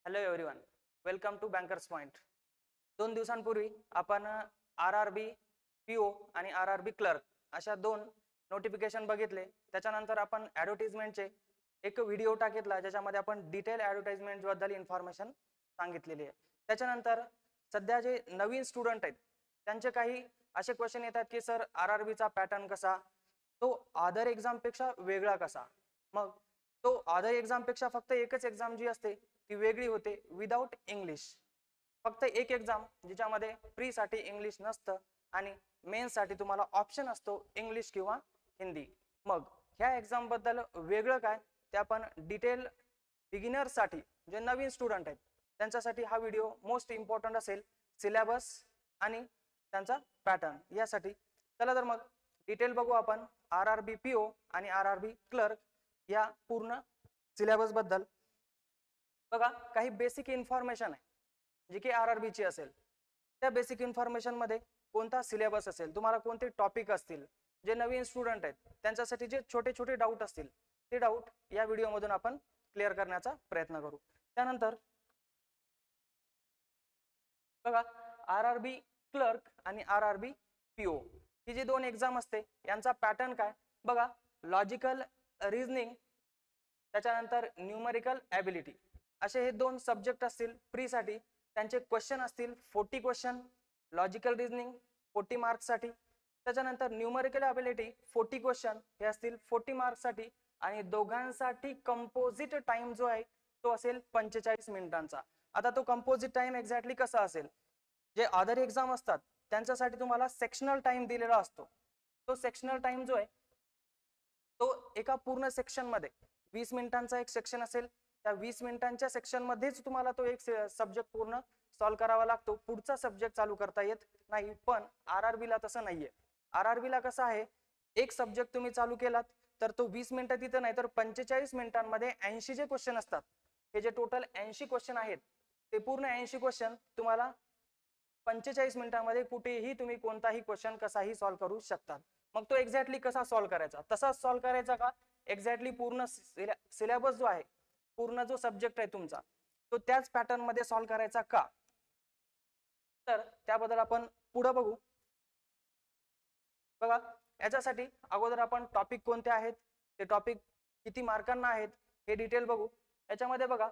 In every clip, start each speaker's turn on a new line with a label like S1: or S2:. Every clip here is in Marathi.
S1: Hello everyone, welcome to Bankers Point. 2 दिवसांपूर्वी आपण RRB PO आणि RRB क्लर्क अशा 2 नोटिफिकेशन बघितले. त्याच्यानंतर आपण ॲडव्हर्टाइजमेंटचे एक व्हिडिओ टाकितला ज्याच्यामध्ये आपण डिटेल ॲडव्हर्टाइजमेंट बद्दल इन्फॉर्मेशन सांगितलेली आहे. त्याच्यानंतर सध्या जे नवीन स्टुडंट आहेत त्यांचे काही असे क्वेश्चन येतात की सर RRBचा पॅटर्न कसा, तो अदर एक्झाम पेक्षा वेगळा कसा. मग तो अदर एक्झाम पेक्षा फक्त एकच एक्झाम जी असते ती वेगळी होते विदाउट इंग्लिश. फक्त एक एक्झाम ज्याच्यामध्ये प्री साठी इंग्लिश नसतं आणि मेन्स साठी तुम्हाला ऑप्शन असतो इंग्लिश किंवा हिंदी. मग ह्या एक्झाम बद्दल वेगळं काय ते आपण डिटेल बिगिनर्स साठी जे नवीन स्टुडंट आहेत त्यांच्यासाठी हा व्हिडिओ मोस्ट इम्पॉर्टंट असेल. सिलेबस आणि त्यांचा पॅटर्न यासाठी चला तर मग डिटेल बघू आपण RRB PO आणि RRB क्लर्क या पूर्ण सिलेबस बद्दल. बघा, काही बेसिक इन्फॉर्मेशन आहे जी की RRB ची असेल. त्या बेसिक इन्फॉर्मेशन मध्ये कोणता सिलेबस असेल, तुम्हाला कोणते टॉपिक असतील, जे नवीन स्टुडंट आहेत त्यांच्यासाठी जे छोटे छोटे डाऊट असतील ते डाऊट या व्हिडिओ मधून आपण क्लिअर करण्याचा प्रयत्न करू. त्यानंतर बघा, RRB क्लर्क आणि RRB PO ही जी 2 एक्झाम असते यांचा पॅटर्न काय बघा. लॉजिकल रिझनिंग, त्याच्यानंतर न्यूमरिकल ॲबिलिटी असे हे 2 सब्जेक्ट असतील प्री साठी. त्यांचे क्वेश्चन असतील 40 क्वेश्चन. लॉजिकल रिझनिंग 40 मार्क्स साठी, त्याच्यानंतर न्यूमरिकल ॲबिलिटी 40 क्वेश्चन हे असतील 40 मार्क्स साठी. आणि दोघांसाठी कंपोजिट टाइम जो आहे तो असेल 45 मिनिटांचा. आता तो कंपोजिट टाइम एक्झॅक्टली कसा असेल, जे अदर एक्झाम असतात त्यांच्यासाठी तुम्हाला सेक्शनल टाइम दिलेला असतो. तो सेक्शनल टाइम जो आहे तो एका पूर्ण सेक्शन मध्ये 20 मिनिटांचा एक सेक्शन असेल. त्या 20 मिनिटांच्या सेक्शन मध्येच तुम्हाला तो एक सब्जेक्ट पूर्ण सॉल्व्ह करावा लागतो. पुढचा सब्जेक्ट चालू करता येत नाही. पण RRB ला तसं नाहीये. RRB ला कसं आहे, एक सब्जेक्ट तुम्ही चालू केलात तर तो 20 मिनिटं तिथं नाही तर 45 मिनिटांमध्ये 80 जे क्वेश्चन असतात, हे जे टोटल 80 क्वेश्चन आहेत ते पूर्ण 80 क्वेश्चन तुम्हाला 45 मिनिटांमध्ये कुठेही तुम्ही कोणताही क्वेश्चन कसाही सॉल्व्ह करू शकतात. मग तो एक्झॅक्टली कसा सॉल्व्ह करायचा, तसाच सॉल्व्ह करायचा का एक्झॅक्टली पूर्ण सिलेबस जो आहे, पूर्ण जो सब्जेक्ट आहे तुमचा तो त्याच पॅटर्न मध्ये सॉल्व्ह करायचा का, तर त्याबद्दल आपण पुढे बघू. बघा, याच्यासाठी अगोदर आपण टॉपिक कोणते आहेत, ते टॉपिक किती मार्कांना आहेत हे डिटेल बघू. याच्यामध्ये बघा,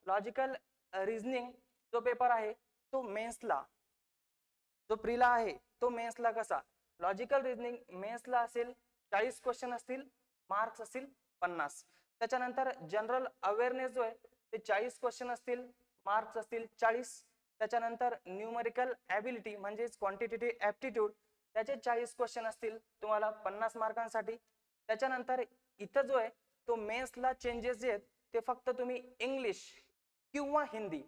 S1: लॉजिकल रिझनिंग जो पेपर आहे तो मेन्सला, जो प्रीला आहे तो मेन्सला कसा. लॉजिकल रिझनिंग मेन्सला असेल 40 क्वेश्चन असतील, मार्क्स असतील 50. त्याच्यानंतर जनरल अवेअरनेस जो आहे ते 40 क्वेश्चन असतील, मार्क्स असतील 40. त्याच्यानंतर न्यूमरिकल ॲबिलिटी म्हणजेच क्वांटिटेटिव्ह ॲप्टिट्यूड, त्याचे 40 क्वेश्चन असतील तुम्हाला 50 मार्कांसाठी. त्याच्यानंतर इथं जो आहे तो मेन्सला चेंजेस जे आहेत ते फक्त तुम्ही इंग्लिश किंवा हिंदी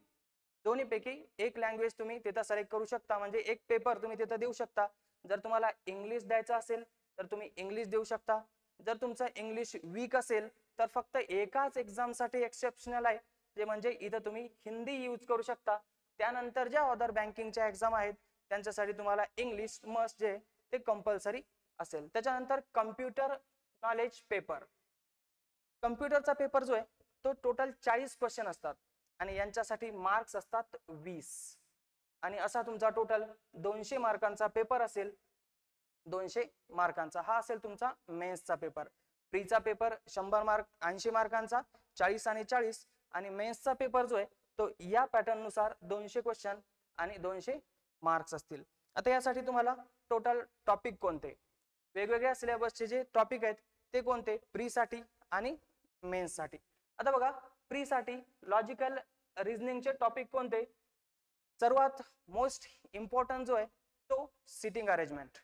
S1: दोन्हीपैकी एक लँग्वेज तुम्ही तिथं सिलेक्ट करू शकता. म्हणजे एक पेपर तुम्ही तिथं देऊ शकता. जर तुम्हाला इंग्लिश द्यायचं असेल तर तुम्ही इंग्लिश देऊ शकता. जर तुमचं इंग्लिश वीक असेल तर फक्त एकाच एक्झाम साठी एक्सेप्शनल आहे, जे म्हणजे इथं तुम्ही हिंदी यूज करू शकता. त्यानंतर ज्या अदर बँकिंगच्या एक्झाम आहेत त्यांच्यासाठी तुम्हाला इंग्लिश मस्ट जे ते कंपल्सरी असेल. त्याच्यानंतर कम्प्युटर नॉलेज पेपर, कम्प्युटरचा पेपर जो आहे तो टोटल 40 क्वेश्चन असतात आणि यांच्यासाठी मार्क्स असतात 20. आणि असा तुमचा टोटल 200 मार्कांचा पेपर असेल. 200 मार्कांचा हा असेल तुमचा मेन्सचा पेपर. प्रीचा पेपर 100 मार्क 80 मार्कांचा 40 आणि 40. आणि मेन्सचा पेपर जो आहे तो या पॅटर्न नुसार 200 क्वेश्चन आणि 200 मार्क्स असतील. आता यासाठी तुम्हाला टोटल टॉपिक कोणते, वेगवेगळ्या सिलेबसचे जे टॉपिक आहेत ते कोणते प्री साठी आणि मेन्स साठी. आता बघा, प्री साठी लॉजिकल रिझनिंगचे टॉपिक कोणते. सर्वात मोस्ट इम्पॉर्टंट जो आहे तो सिटिंग अरेंजमेंट.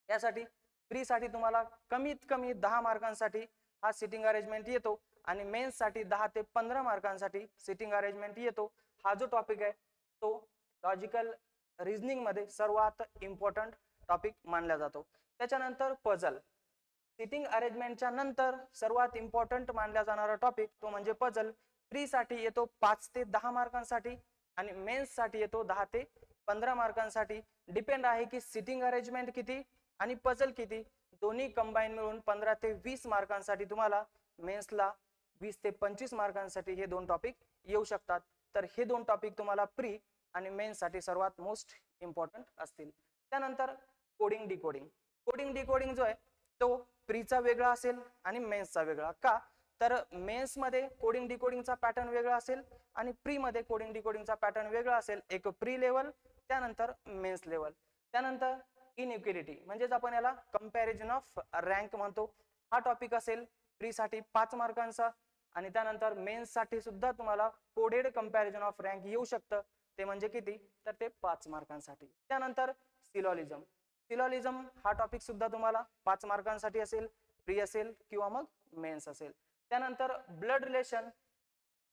S1: यासाठी प्री साठी तुम्हाला कमीत कमी 10 मार्कांसाठी हा सिटिंग अरेंजमेंट येतो आणि मेन्स साठी 10 ते 15 मार्कांसाठी सिटिंग अरेंजमेंट येतो. हा जो टॉपिक आहे तो लॉजिकल रिझनिंग मध्ये सर्वात इम्पॉर्टंट टॉपिक मानला जातो. त्याच्यानंतर पझल. सिटिंग अरेंजमेंटच्या नंतर सर्वात इम्पॉर्टंट मानला जाणारा टॉपिक तो म्हणजे पझल. प्री साठी येतो 5 ते 10 मार्कांसाठी आणि मेन्स साठी येतो 10 ते 15 मार्कांसाठी. डिपेंड आहे की सिटिंग अरेंजमेंट किती आणि पझल किती, दोन्ही कंबाईन मिळून 15 ते 20 मार्कांसाठी तुम्हाला मेन्सला 20 ते 25 मार्कांसाठी हे 2 टॉपिक येऊ शकतात. तर हे दोन टॉपिक तुम्हाला प्री आणि मेन्स साठी सर्वात मोस्ट इम्पॉर्टंट असतील. त्यानंतर कोडिंग डिकोडिंग. कोडिंग डिकोडिंग जो आहे तो प्रीचा वेगळा असेल आणि मेन्सचा वेगळा. का तर मेन्स मध्ये कोडिंग डिकोडिंगचा पॅटर्न वेगळा असेल आणि प्री मध्ये कोडिंग डिकोडिंगचा पॅटर्न वेगळा असेल. एक प्री लेवल, त्यानंतर मेन्स लेवल. त्यानंतर इनइक्वालिटी म्हणजेच आपण याला कंपॅरिझन ऑफ रँक म्हणतो. हा टॉपिक असेल प्री साठी 5 मार्कांचा आणि त्यानंतर मेन्स साठी सुद्धा तुम्हाला कोडेड कंपॅरिझन ऑफ रँक येऊ शकतं. ते म्हणजे किती तर ते 5 मार्कांसाठी. त्यानंतर सिलॉलिझम. सिलॉलिझम हा टॉपिक सुद्धा तुम्हाला 5 मार्कांसाठी असेल, प्री असेल किंवा मग मेन्स असेल. त्यानंतर ब्लड रिलेशन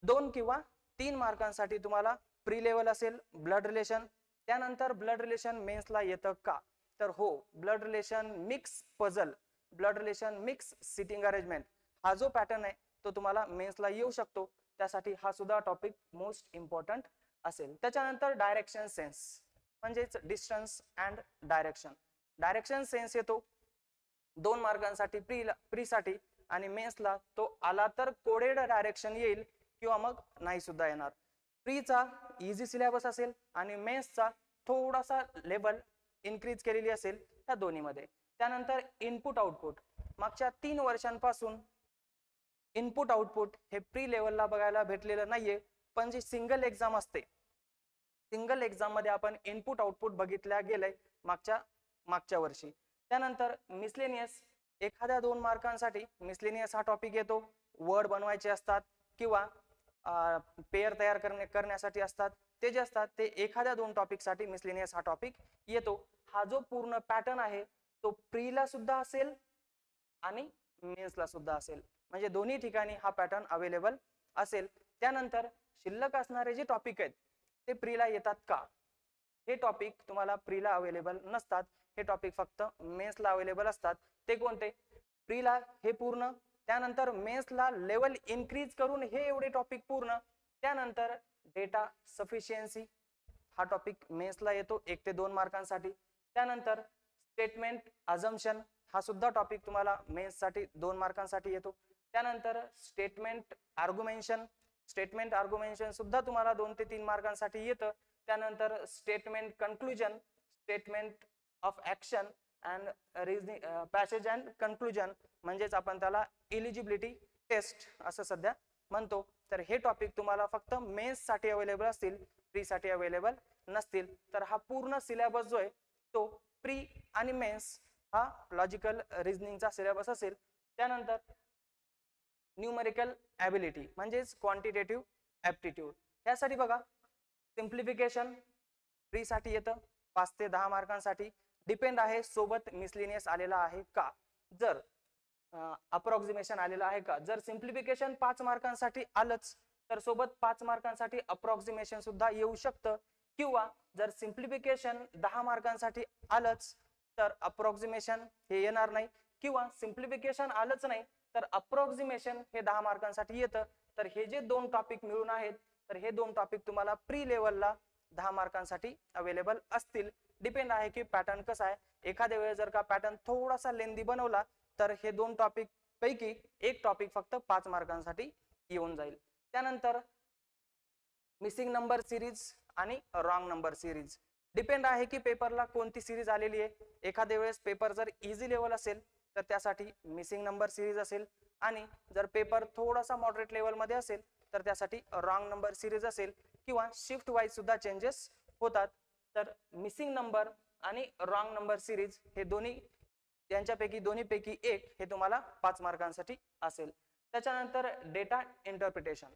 S1: 2 किंवा 3 मार्कांसाठी तुम्हाला प्री लेवल असेल ब्लड रिलेशन. त्यानंतर ब्लड रिलेशन मेन्सला येतं का तर हो, blood relation mix puzzle, blood relation mix sitting arrangement हा जो पॅटर्न आहे तो तुम्हाला मेन्सला येऊ शकतो. त्यासाठी हा सुद्धा टॉपिक मोस्ट इम्पॉर्टंट असेल. त्याच्यानंतर डायरेक्शन सेन्स म्हणजेच distance and direction. Direction sense येतो 2 मार्कांसाठी प्री साठी आणि मेन्सला तो आला तर कोडेड डायरेक्शन येईल किंवा मग नाही सुद्धा येणार. प्रीचा इझी सिलेबस असेल आणि मेन्सचा थोडासा लेवल इन्क्रीज केलेली असेल त्या दोन्हीमध्ये. त्यानंतर इनपुट आउटपुट. मागच्या 3 वर्षांपासून इनपुट आउटपुट हे प्री लेवलला बघायला भेटलेलं नाहीये, पण जी सिंगल एक्झाम असते सिंगल एक्झाम मध्ये आपण इनपुट आउटपुट बघितल्या गेलंय मागच्या वर्षी. त्यानंतर मिसलेनियस एखाद्या 2 मार्कांसाठी मिसलेनियस हा टॉपिक येतो. वर्ड बनवायचे असतात किंवा पेअर तयार करण्यासाठी असतात. ते जे असतात ते एखाद्या 2 टॉपिक साठी मिसलेनियस हा टॉपिक येतो. हा जो पूर्ण पॅटर्न आहे तो प्रीला सुद्धा असेल आणि मेन्सला सुद्धा असेल, म्हणजे दोन्ही ठिकाणी हा पॅटर्न अवेलेबल असेल. त्यानंतर शिल्लक असणारे जे टॉपिक आहेत ते प्रीला येतात का, हे टॉपिक तुम्हाला प्रीला अवेलेबल नसतात. हे टॉपिक फक्त मेन्सला अवेलेबल असतात. ते कोणते, प्रीला हे पूर्ण, त्यानंतर मेन्सला लेवल इन्क्रीज करून हे एवढे टॉपिक पूर्ण. त्यानंतर डेटा सफिशियन्सी हा टॉपिक मेन्सला येतो 1 ते 2 मार्कांसाठी. त्यानंतर स्टेटमेंट अझम्पशन हा सुद्धा टॉपिक तुम्हाला मेन्स साठी 2 मार्कांसाठी येतो. त्यानंतर स्टेटमेंट आर्ग्युमेंशन सुद्धा तुम्हाला 2 ते 3 मार्कांसाठी येतं. त्यानंतर statement conclusion, statement of action and reasoning passage and conclusion म्हणजेच आपण त्याला एलिजिबिलिटी टेस्ट असं सध्या म्हणतो. तर हे टॉपिक तुम्हाला फक्त मेन्स साठी अवेलेबल असतील, प्री साठी अवेलेबल नसतील. तर हा पूर्ण सिलेबस जो आहे तो प्री आणि मेन्स हा लॉजिकल रिझनिंगचा सिलेबस असेल. त्यानंतर न्यूमेरिकल ॲबिलिटी म्हणजेच क्वांटिटेटिव्ह ॲप्टिट्यूड. यासाठी बघा सिम्प्लिफिकेशन प्री साठी येतं 5 ते 10 मार्कांसाठी. डिपेंड आहे सोबत मिसलेनियस आलेला आहे का, जर अप्रॉक्सिमेशन आलेलं आहे का. जर सिम्प्लिफिकेशन 5 मार्कांसाठी आलंच तर सोबत 5 मार्कांसाठी अप्रॉक्सिमेशन सुद्धा येऊ शकतं, किंवा जर सिम्प्लिफिकेशन 10 मार्कांसाठी आलंच तर अप्रॉक्सिमेशन हे येणार नाही, किंवा सिम्प्लिफिकेशन आलंच नाही तर अप्रॉक्सिमेशन हे 10 मार्कांसाठी येतं. तर हे जे 2 टॉपिक मिळून आहेत तर हे 2 टॉपिक तुम्हाला प्री लेवलला 10 मार्कांसाठी अवेलेबल असतील. डिपेंड आहे की पॅटर्न कसा आहे. एखाद्या वेळेस जर का पॅटर्न थोडासा लेंदी बनवला तर हे 2 टॉपिक पैकी एक टॉपिक फक्त 5 मार्कांसाठी येऊन जाईल. त्यानंतर मिसिंग नंबर सिरीज आणि रॉंग नंबर सिरीज. डिपेंड आहे की पेपरला कोणती सिरीज आलेली आहे. एखाद्या वेळेस पेपर जर इझी लेवल असेल तर त्यासाठी मिसिंग नंबर सिरीज असेल, आणि जर पेपर थोडासा मॉडरेट लेवल मध्ये असेल तर त्यासाठी रॉंग नंबर सिरीज असेल, किंवा शिफ्ट वाईज सुद्धा चेंजेस होतात. तर मिसिंग नंबर आणि रॉंग नंबर सिरीज हे दोन्हीपैकी एक हे तुम्हाला 5 मार्कांसाठी असेल. त्याच्यानंतर डेटा इंटरप्रिटेशन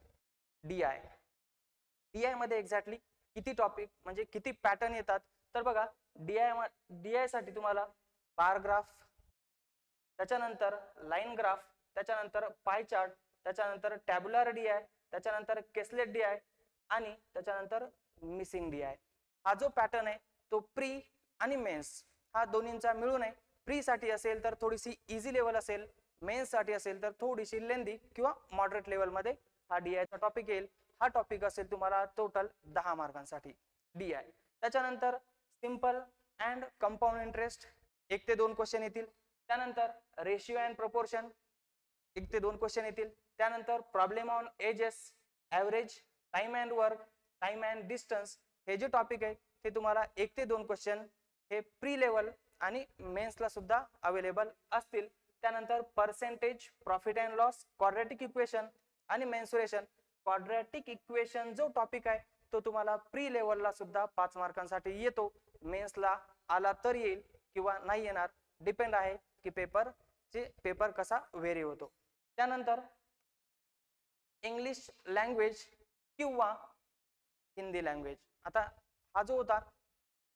S1: DI मध्ये एक्झॅक्टली किती टॉपिक म्हणजे किती पॅटर्न येतात तर बघा DI साठी तुम्हाला बार ग्राफ, त्याच्यानंतर लाईन ग्राफ, त्याच्यानंतर पाय चार्ट, त्याच्यानंतर टॅब्युलर DI, त्याच्यानंतर केसलेट DI आणि त्याच्यानंतर मिसिंग DI. हा जो पॅटर्न आहे तो प्री आणि मेन्स हा दोन्हींचा मिळून आहे. प्री साठी असेल तर थोडीशी इझी लेवल असेल, मेन्स साठी असेल तर थोडीशी लेंदी किंवा मॉडरेट लेवल मध्ये हा DI चा टॉपिक येईल. हा टॉपिक असेल तुम्हाला टोटल 10 मार्कांसाठी DI. त्याच्यानंतर सिंपल अँड कंपाऊंड इंटरेस्ट 1 ते 2 क्वेश्चन येतील. त्यानंतर रेशिओ अँड प्रपोर्शन 1 ते 2 क्वेश्चन येतील. त्यानंतर problem on edges, average time and work, time and distance, हे जे टॉपिक आहे ते तुम्हाला 1 ते 2 क्वेश्चन हे प्री लेवल आणि मेन्सला सुद्धा अवेलेबल असतील. त्यानंतर percentage, profit and loss, quadratic equation आणि मेन्सुरेशन. क्वाड्रॅटिक इक्वेशन जो टॉपिक आहे तो तुम्हाला प्री लेवलला सुद्धा 5 मार्कांसाठी येतो. मेन्सला आला तर येईल किंवा नाही येणार, डिपेंड आहे की पेपर कसा व्हेरी होतो. त्यानंतर इंग्लिश लँग्वेज किंवा हिंदी लँग्वेज. आता हा जो होता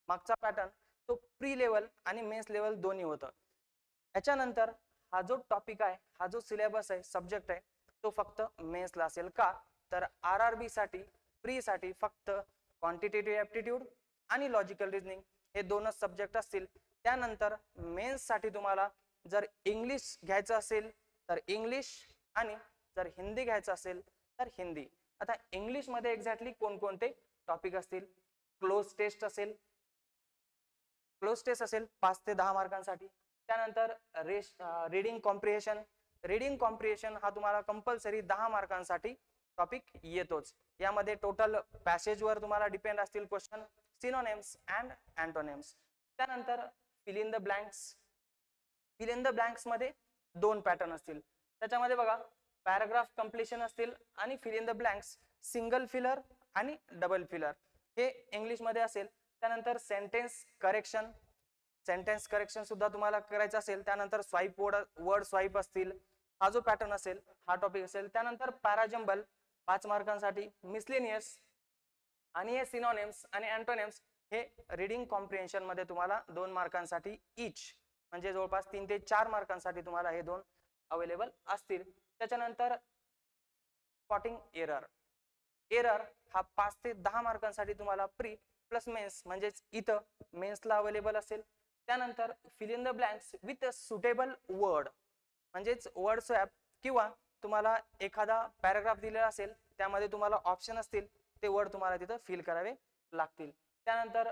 S1: मागचा पॅटर्न तो प्री लेवल आणि मेन्स लेवल दोन्ही होतं. याच्यानंतर हा जो टॉपिक आहे, हा जो सिलेबस आहे, सब्जेक्ट आहे, तो फक्त मेन्सला असेल. का तर RRB साठी प्री साठी फक्त क्वांटिटेटिव्ह ऍप्टिट्यूड आणि लॉजिकल रिझनिंग हे दोनच सब्जेक्ट असतील. त्यानंतर मेन्स साठी तुम्हाला जर इंग्लिश घ्यायचं असेल तर इंग्लिश आणि जर हिंदी घ्यायचं असेल तर हिंदी. आता इंग्लिश मध्ये एक्झॅक्टली कोणकोणते टॉपिक असतील? क्लोज टेस्ट असेल, 5 ते 10 मार्कांसाठी. त्यानंतर रीडिंग कॉम्प्रिहेशन हा तुम्हाला कंपल्सरी 10 मार्कांसाठी टॉपिक येतोच. यामध्ये टोटल पॅसेज वर तुम्हाला डिपेंड असतील क्वेश्चन, सिनोनिम्स अँड अँटोनिम्स. त्यानंतर फिल इन द ब्लँक्स मध्ये 2 पॅटर्न असतील. त्याच्यामध्ये बघा पॅराग्राफ कंप्लीशन असतील आणि fill in the blanks single filler आणि डबल फिलर हे इंग्लिश मध्ये असेल. त्यानंतर सेंटेन्स करेक्शन सुद्धा तुम्हाला करायचं असेल. त्यानंतर वर्ड स्वाईप असतील, हा जो पॅटर्न असेल हा टॉपिक असेल. त्यानंतर पॅराजंबल 5 मार्कांसाठी, मिसलेनियस आणि हे सिनोनिम्स आणि अँटोनिम्स हे रीडिंग कॉम्प्रिहेन्शन मध्ये तुम्हाला 2 मार्कांसाठी इच, म्हणजे जवळपास 3 ते 4 मार्कांसाठी तुम्हाला हे 2 अवेलेबल असतील. त्याच्यानंतर स्पॉटिंग एरर हा 5 ते 10 मार्कांसाठी तुम्हाला प्री प्लस मेन्स म्हणजेच इथं मेन्सला अवेलेबल असेल. त्यानंतर fill in the blanks with a suitable word म्हणजेच वर्ड स्वॅप, किंवा तुम्हाला एखादा पॅराग्राफ दिलेला असेल त्यामध्ये तुम्हाला ऑप्शन असतील, ते वर्ड तुम्हाला तिथं फिल करावे लागतील. त्यानंतर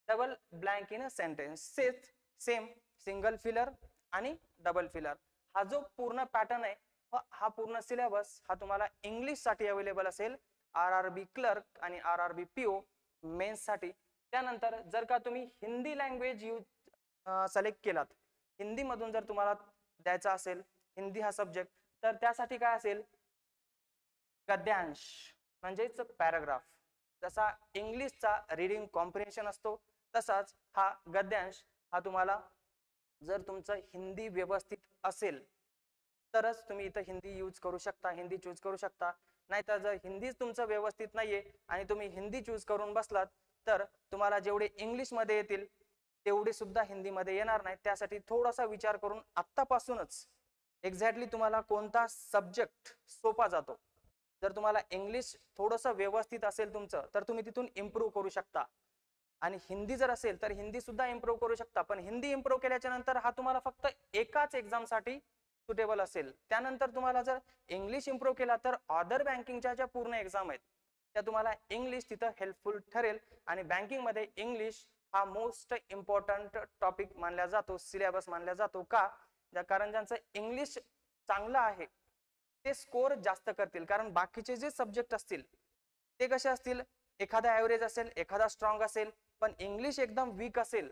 S1: double blank in a sentence, same single filler आणि डबल फिलर. हा जो पूर्ण पॅटर्न आहे, हा पूर्ण सिलेबस हा तुम्हाला इंग्लिश साठी अवेलेबल असेल, RRB क्लर्क आणि RRB PO मेन्स साठी. त्यानंतर जर का तुम्ही हिंदी लँग्वेज सिलेक्ट केलात, हिंदी मधून जर तुम्हाला द्यायचा असेल हिंदी हा सब्जेक्ट, तर त्यासाठी काय असेल, गद्यांश म्हणजेच पॅराग्राफ. जसा इंग्लिशचा रीडिंग कॉम्प्रिहेन्शन असतो तसाच हा गद्यांश हा तुम्हाला, जर तुमचं हिंदी व्यवस्थित असेल तरच तुम्ही इथं हिंदी यूज करू शकता, हिंदी चूज करू शकता. नाहीतर जर हिंदीच तुमचं व्यवस्थित नाहीये आणि तुम्ही हिंदी चूज करून बसलात तर तुम्हाला जेवढे इंग्लिश मध्ये येतील तेवढे सुद्धा हिंदी मध्ये येणार नाही. त्यासाठी थोडासा विचार करून आत्तापासूनच एक्झॅक्टली तुम्हाला कोणता सब्जेक्ट सोपा जातो. जर तुम्हाला इंग्लिश थोडंसं व्यवस्थित असेल तुमचं तर तुम्ही तिथून इम्प्रूव्ह करू शकता, आणि हिंदी जर असेल तर हिंदी सुद्धा इम्प्रूव्ह करू शकता. पण हिंदी इम्प्रूव्ह केल्याच्या नंतर हा तुम्हाला फक्त एकाच एक्झाम साठी सुटेबल असेल. त्यानंतर तुम्हाला जर इंग्लिश इम्प्रूव्ह केला तर अदर बँकिंगच्या ज्या पूर्ण एक्झाम आहेत त्या तुम्हाला इंग्लिश तिथं हेल्पफुल ठरेल. आणि बँकिंग मध्ये इंग्लिश हा मोस्ट इम्पॉर्टंट टॉपिक मानला जातो, सिलेबस मानला जातो. का? कारण ज्यांचं इंग्लिश चांगलं आहे ते स्कोर जास्त करतील. कारण बाकीचे जे सब्जेक्ट असतील ते कसे असतील, एखादा ऍव्हरेज असेल, एखादा स्ट्रॉंग असेल, पण इंग्लिश एकदम वीक असेल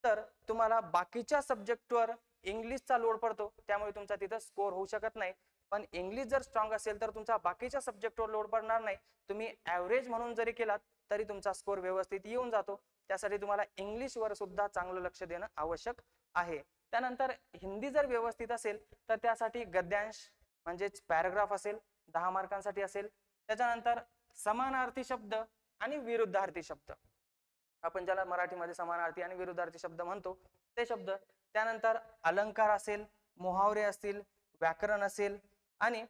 S1: तर तुम्हाला बाकीच्या सब्जेक्टवर इंग्लिशचा लोड पडतो, त्यामुळे तुमचा तिथं स्कोर होऊ शकत नाही. पण इंग्लिश जर स्ट्रॉंग असेल तर तुमचा बाकीच्या सब्जेक्टवर लोड पडणार नाही. तुम्ही ऍव्हरेज म्हणून जरी केलात तरी तुमचा स्कोर व्यवस्थित येऊन जातो. त्यासाठी तुम्हाला इंग्लिशवर सुद्धा चांगलं लक्ष देणं आवश्यक आहे. त्यानंतर हिंदी जर व्यवस्थित असेल तर त्यासाठी गद्यांश म्हणजेच पॅराग्राफ असेल, 10 मार्कांसाठी असेल. त्याच्यानंतर समानार्थी शब्द आणि विरुद्धार्थी शब्द, आपण ज्याला मराठीमध्ये समानार्थी आणि विरुद्धार्थी शब्द म्हणतो ते शब्द. त्यानंतर अलंकार असेल, मुहावरे असतील, व्याकरण असेल आणि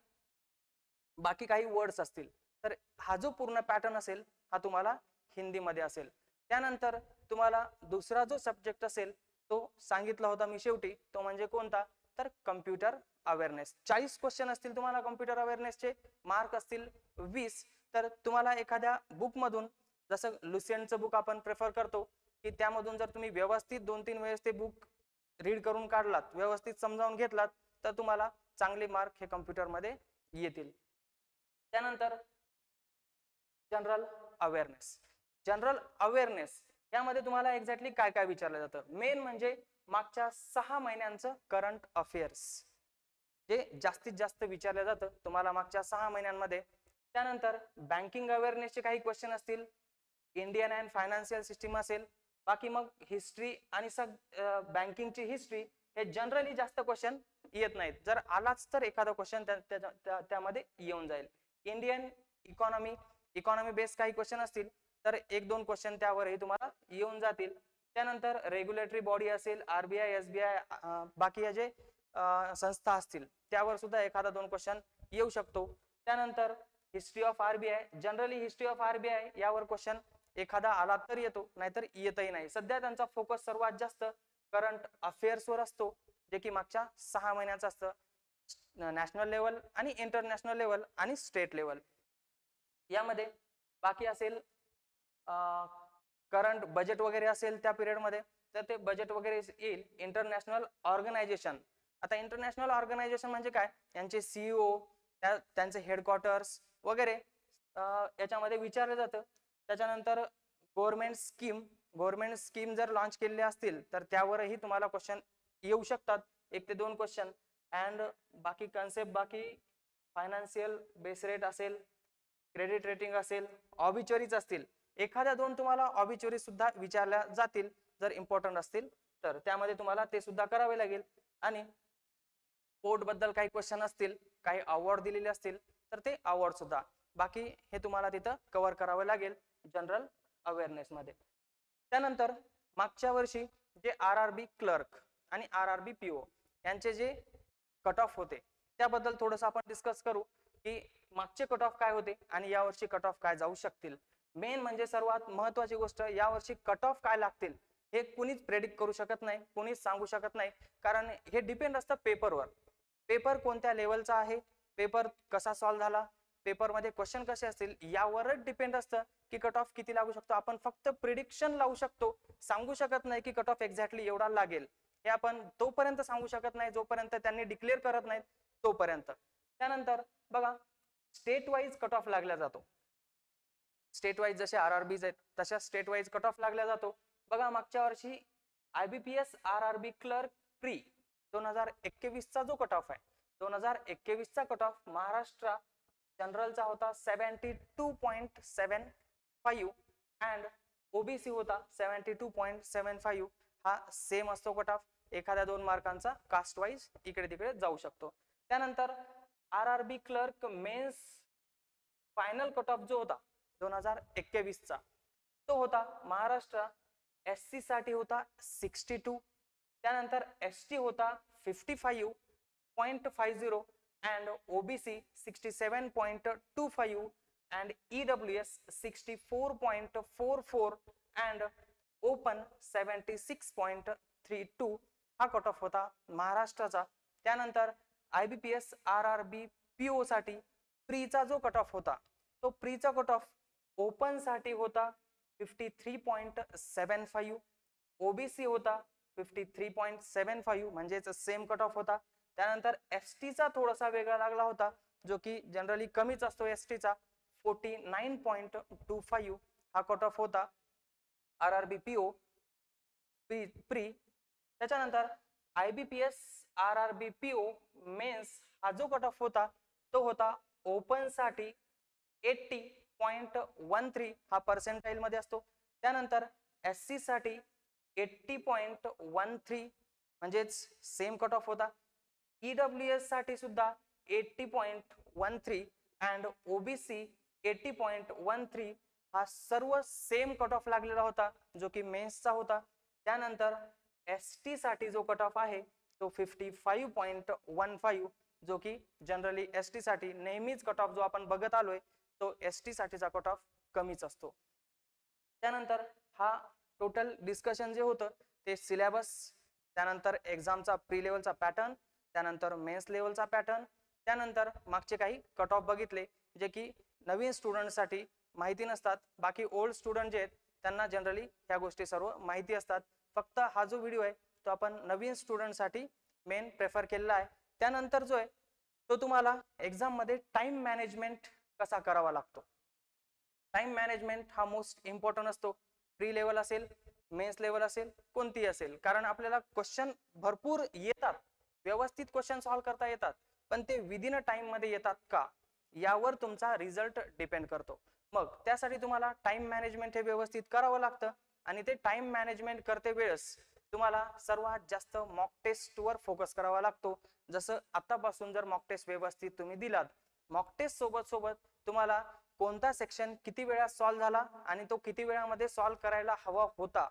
S1: बाकी काही वर्ड्स असतील. तर हा जो पूर्ण पॅटर्न असेल हा तुम्हाला हिंदीमध्ये असेल. त्यानंतर तुम्हाला दुसरा जो सब्जेक्ट असेल तो सांगितला होता मी शेवटी, तो म्हणजे कोणता, तर कम्प्युटर अवेअरनेस. 40 क्वेश्चन असतील तुम्हाला कम्प्युटर अवेअरनेसचे, मार्क असतील 20. तर तुम्हाला एखाद्या बुक मधून, जसं लुसेंटचं बुक आपण प्रेफर करतो की त्यामधून जर तुम्ही व्यवस्थित 2-3 वेळेस ते बुक रीड करून काढलात, व्यवस्थित समजावून घेतलात तर तुम्हाला चांगले मार्क हे कम्प्युटर मध्ये येतील. त्यानंतर जनरल अवेअरनेस. जनरल अवेअरनेस यामध्ये तुम्हाला एक्झॅक्टली काय काय विचारलं जातं? मेन म्हणजे मागच्या 6 महिन्यांचं करंट अफेअर्स जे जास्तीत जास्त विचारलं जातं तुम्हाला मागच्या 6 महिन्यांमध्ये. त्यानंतर बँकिंग अवेअरनेसचे काही क्वेश्चन असतील, इंडियन अँड फायनान्शियल सिस्टीम असेल, बाकी मग हिस्ट्री आणि बँकिंगची हिस्ट्री हे जनरली जास्त क्वेश्चन येत नाहीत. जर आलाच तर एखादा क्वेश्चन त्यामध्ये येऊन जाईल. इंडियन इकॉनॉमी बेस्ड काही क्वेश्चन असतील तर 1-2 क्वेश्चन त्यावरही तुम्हाला येऊन जातील. त्यानंतर रेग्युलेटरी बॉडी असेल, आरबीआय, एसबीआय, बाकी या जे संस्था असतील त्यावर सुद्धा 1-2 क्वेश्चन येऊ शकतो. त्यानंतर history of RBI, generally history of RBI यावर क्वेश्चन एखादा आला तर येतो, नाहीतर येतही नाही. सध्या त्यांचा फोकस सर्वात जास्त करंट अफेअर्स वर असतो, जे की मागच्या 6 महिन्याचं असतं. नॅशनल लेवल आणि इंटरनॅशनल लेवल आणि स्टेट लेवल यामध्ये. बाकी असेल करंट बजेट वगैरे असेल त्या पिरियड मध्ये तर ते बजेट वगैरे येईल. इंटरनॅशनल ऑर्गनायझेशन, आता इंटरनॅशनल ऑर्गनायझेशन म्हणजे काय, यांचे सीईओ, त्यांचे हेडक्वार्टर्स वगैरे याच्यामध्ये विचारलं जातं. त्याच्यानंतर गव्हर्नमेंट स्कीम जर लॉन्च केलेले असतील तर त्यावरही तुम्हाला क्वेश्चन येऊ शकतात, 1 ते 2 क्वेश्चन. अँड बाकी कन्सेप्ट, बाकी फायनान्शियल बेस रेट असेल, क्रेडिट रेटिंग असेल, ऑबिचरीज असतील, 1-2 तुम्हाला ऑबिचरी सुद्धा विचारल्या जातील जर इम्पॉर्टंट असतील तर. त्यामध्ये तुम्हाला ते सुद्धा करावे लागेल. आणि पोर्ट बद्दल काही क्वेश्चन असतील, काही अवॉर्ड दिलेले असतील तर ते अवॉर्ड सुद्धा. बाकी हे तुम्हाला तिथं कव्हर करावं लागेल जनरल अवेअरनेस मध्ये. त्यानंतर मागच्या वर्षी जे आरआरबी क्लर्क आणि आरआरबी पीओ यांचे जे कट ऑफ होते त्याबद्दल थोडंसं आपण डिस्कस करू की मागचे कट ऑफ काय होते आणि यावर्षी कट ऑफ काय जाऊ शकतील. मेन म्हणजे सर्वात महत्वाची गोष्ट, यावर्षी कट ऑफ काय लागतील हे कुणीच प्रेडिक्ट करू शकत नाही, कुणीच सांगू शकत नाही. कारण हे डिपेंड असतं पेपरवर. पेपर कोणत्या लेवलचा आहे, पेपर कसा सॉल्व्ह झाला, पेपरमध्ये क्वेश्चन कसे असतील यावरच डिपेंड असतं की कट ऑफ किती लागू शकतो. आपण फक्त प्रिडिक्शन लावू शकतो, सांगू शकत नाही की कट ऑफ एक्झॅक्टली एवढा लागेल. हे आपण तोपर्यंत सांगू शकत नाही जोपर्यंत त्यांनी डिक्लेअर करत नाहीत तोपर्यंत. त्यानंतर बघा स्टेट वाईज कट ऑफ लागला जातो. स्टेट वाईज जसे आरआरबीज आहेत तशा स्टेट वाईज कट ऑफ लागला जातो. बघा मागच्या वर्षी आयबीपीएस आरआरबी क्लर्क प्री 2021 चा जो कट ऑफ आहे, 2021 चा कट ऑफ महाराष्ट्र जनरलचा होता 72.75 अँड ओबीसी होता 72.75. हा सेम असतो कट ऑफ, 1-2 मार्कांचा कास्ट वाईज इकडे तिकडे जाऊ शकतो. त्यानंतर RRB clerk mains final cut off जो होता 2021 चा तो होता महाराष्ट्र एससी साठी होता 62, त्यानंतर एसटी होता 55.50 and OBC 67.25 and EWS 64.44 and open 76.32 हा कट ऑफ होता महाराष्ट्राचा. त्यानंतर आयबीपीएस आरआरबी पीओ साठी प्रीचा जो कट ऑफ होता तो प्रीचा कट ऑफ ओपन साठी होता 53.75, ओबीसी होता 53.75 म्हणजेच सेम कट ऑफ होता. त्यानंतर एसटी चा थोडासा वेगळा लागला होता जो की जनरली कमीच असतो एसटी चा 49.25 हा कट ऑफ होता आरआरबी पीओ प्री. त्याच्यानंतर आयबीपीएस आरआरबी पीओ मेन्स हा जो कट ऑफ होता तो होता ओपन साठी 80.13 हा पर्सेंटाइल मध्ये असतो. त्यानंतर एससी साठी 80.13 म्हणजेच सेम कट ऑफ होता. ईडब्ल्यूएस साठी सुद्धा 80.13 अँड ओबीसी 80.13 हा सर्व सेम कट ऑफ लागलेला होता जो की मेन्सचा होता. त्यानंतर एसटी साठी जो कट ऑफ आहे तो 55.15 जो की जनरली एसटी साठी नेहमीच कट ऑफ जो आपण बघत आलोय तो एसटी साठीचा कट ऑफ कमीच असतो. त्यानंतर हा टोटल डिस्कशन जे होतं ते सिलेबस, त्यानंतर एक्झामचा प्री लेवलचा पॅटर्न, त्यानंतर मेन्स लेवलचा पॅटर्न, त्यानंतर मागचे काही कट ऑफ बघितले जे की नवीन स्टुडंटसाठी माहिती नसतात. बाकी ओल्ड स्टुडंट जे आहेत त्यांना जनरली ह्या गोष्टी सर्व माहिती असतात. फक्त हा जो व्हिडिओ आहे तो आपण नवीन स्टुडंटसाठी मेन प्रेफर केलेला आहे. त्यानंतर जो आहे तो तुम्हाला एक्झाम मध्ये टाइम मॅनेजमेंट कसा करावा लागतो, टाइम मॅनेजमेंट हा मोस्ट इम्पॉर्टंट असतो. प्री लेवल असेल, मेन्स लेवल असेल, कोणतीही असेल, कारण आपल्याला क्वेश्चन भरपूर येतात, व्यवस्थित क्वेश्चन सॉल्व्ह करता येतात, पण ते विदिन अ टाइम मध्ये येतात का, यावर तुमचा रिझल्ट डिपेंड करतो. मग त्यासाठी तुम्हाला टाइम मॅनेजमेंट हे व्यवस्थित करावं लागतं. आणि ते टाइम मॅनेजमेंट करते वेळेस तुम्हाला सर्वात जास्त मॉक टेस्ट वर फोकस करावा लागतो. जसं आतापासून जर मॉक टेस्ट व्यवस्थित तुम्ही दिलात, मॉक टेस्ट सोबत सोबत तुम्हाला कोणता सेक्शन किती वेळा सॉल्व्ह झाला आणि तो किती वेळामध्ये सॉल्व्ह करायला हवा होता,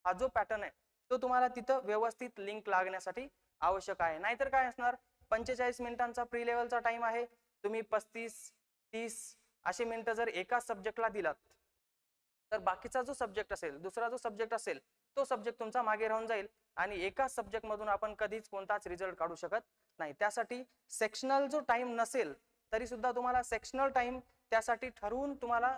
S1: हा जो पॅटर्न आहे तो तुम्हाला तिथं व्यवस्थित लिंक लागण्यासाठी आवश्यक आहे. नाहीतर काय असणार, 45 मिनिटांचा प्री लेवलचा टाइम आहे, तुम्ही 35-30 असे मिनिटं जर एका सब्जेक्टला दिलात, तर बाकीचा जो सब्जेक्ट असेल, दुसरा जो सब्जेक्ट असेल, तो सब्जेक्ट तुमचा मागे राहून जाईल आणि एका सब्जेक्ट मधून आपण कधीच कोणताच रिझल्ट काढू शकत नाही. त्यासाठी सेक्शनल जो टाइम नसेल तरी सुद्धा तुम्हाला सेक्शनल टाइम त्यासाठी ठरवून तुम्हाला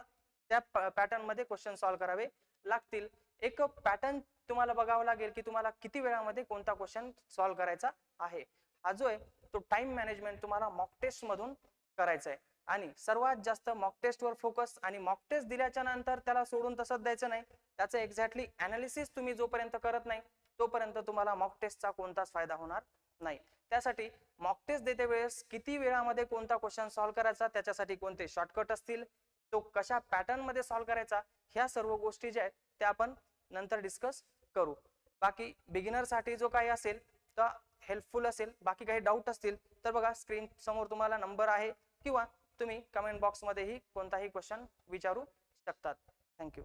S1: त्या पॅटर्न मध्ये क्वेश्चन सॉल्व्ह करावे लागतील. एक पॅटर्न तुम्हाला बघावं लागेल की तुम्हाला किती वेळामध्ये कोणता क्वेश्चन सॉल्व्ह करायचा आहे. हा जो आहे तो टाइम मॅनेजमेंट तुम्हाला मॉक टेस्ट मधून करायचा आहे. आणि सर्वात जास्त मॉक टेस्ट वर फोकस, आणि मॉक टेस्ट दिल्याच्या नंतर त्याला सोडून तसंच द्यायचं नाही, त्याचं एक्झॅक्टली अनालिसिस तुम्ही जोपर्यंत करत नाही तोपर्यंत तुम्हाला मॉक टेस्टचा कोणताच फायदा होणार नाही. त्यासाठी मॉक टेस्ट देते वेळेस किती वेळामध्ये कोणता क्वेश्चन सॉल्व्ह करायचा, त्याच्यासाठी कोणते शॉर्टकट असतील, तो कशा पॅटर्न मध्ये सॉल्व्ह करायचा, ह्या सर्व गोष्टी ज्या आहेत त्या आपण नंतर डिस्कस करू. बाकी बिगिनर साठी जो काही असेल तर हेल्पफुल असेल. बाकी काही डाऊट असतील तर बघा स्क्रीन समोर तुम्हाला नंबर आहे, किंवा तुम्ही कमेंट बॉक्स मध्येही कोणताही क्वेश्चन विचारू शकतात. थँक्यू.